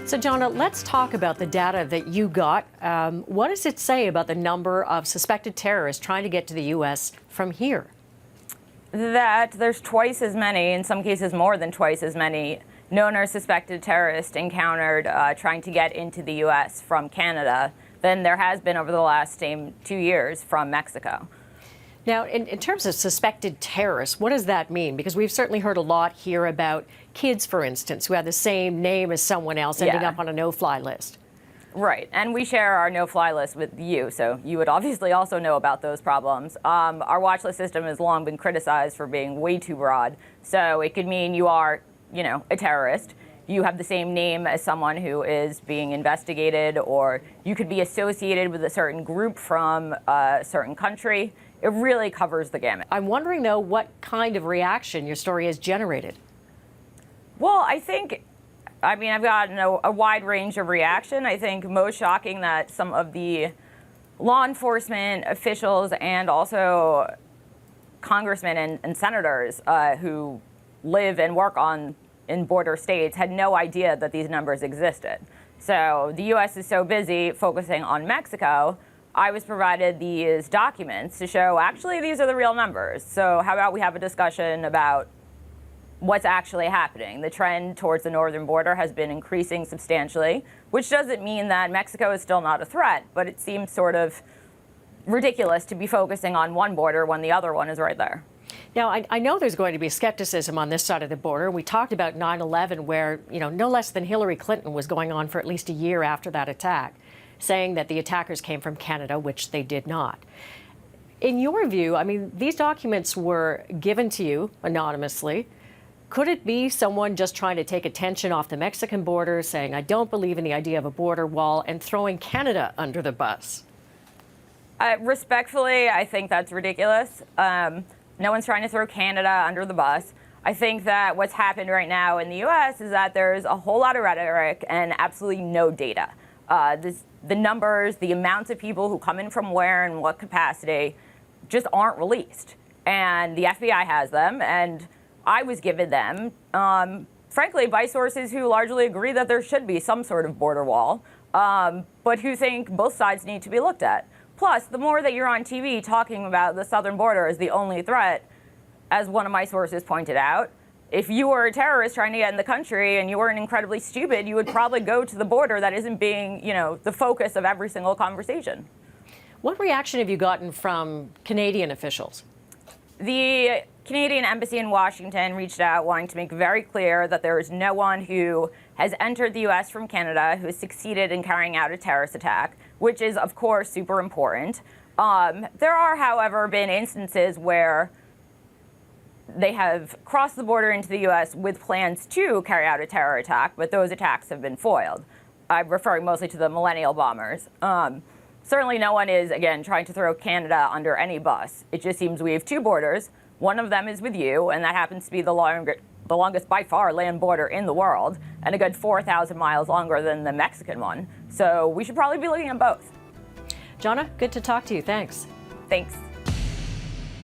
So, Jana, let's talk about the data that you got. What does it say about the number of suspected terrorists trying to get to the U.S. from here? That there's twice as many, in some cases more than twice as many, known or suspected terrorists encountered trying to get into the U.S. from Canada than there has been over the last 2 years from Mexico. Now, in terms of suspected terrorists, what does that mean? Because we've certainly heard a lot here about kids, for instance, who have the same name as someone else ending up on a no-fly list. Right, and we share our no-fly list with you, so you would obviously also know about those problems. Our watch list system has long been criticized for being way too broad, so it could mean you are, a terrorist. You have the same name as someone who is being investigated, or you could be associated with a certain group from a certain country. It really covers the gamut. I'm wondering, though, what kind of reaction your story has generated. Well, I've gotten a wide range of reaction. I think most shocking that some of the law enforcement officials and also congressmen and senators who live and work in border states had no idea that these numbers existed. So the U.S. is so busy focusing on Mexico. I was provided these documents to show actually these are the real numbers. So how about we have a discussion about what's actually happening? The trend towards the northern border has been increasing substantially, which doesn't mean that Mexico is still not a threat, but it seems sort of ridiculous to be focusing on one border when the other one is right there. Now, I know there's going to be skepticism on this side of the border. We talked about 9/11, where, no less than Hillary Clinton was going on for at least a year after that attack, saying that the attackers came from Canada, which they did not. In your view, these documents were given to you anonymously. Could it be someone just trying to take attention off the Mexican border, saying, I don't believe in the idea of a border wall, and throwing Canada under the bus? Respectfully, I think that's ridiculous. No one's trying to throw Canada under the bus. I think that what's happened right now in the U.S. is that there's a whole lot of rhetoric and absolutely no data. The numbers, the amounts of people who come in from where and what capacity just aren't released. And the FBI has them, and I was given them, frankly, by sources who largely agree that there should be some sort of border wall, but who think both sides need to be looked at. Plus, the more that you're on TV talking about the southern border as the only threat, as one of my sources pointed out, if you were a terrorist trying to get in the country and you weren't incredibly stupid, you would probably go to the border that isn't being, the focus of every single conversation. What reaction have you gotten from Canadian officials? The Canadian Embassy in Washington reached out wanting to make very clear that there is no one who has entered the U.S. from Canada who has succeeded in carrying out a terrorist attack, which is, of course, super important. There are, however, been instances where they have crossed the border into the U.S. with plans to carry out a terror attack, but those attacks have been foiled. I'm referring mostly to the millennial bombers. Certainly no one is, again, trying to throw Canada under any bus. It just seems we have two borders. One of them is with you, and that happens to be the longest by far land border in the world, and a good 4,000 miles longer than the Mexican one. So we should probably be looking at both. Jana, good to talk to you. Thanks. Thanks.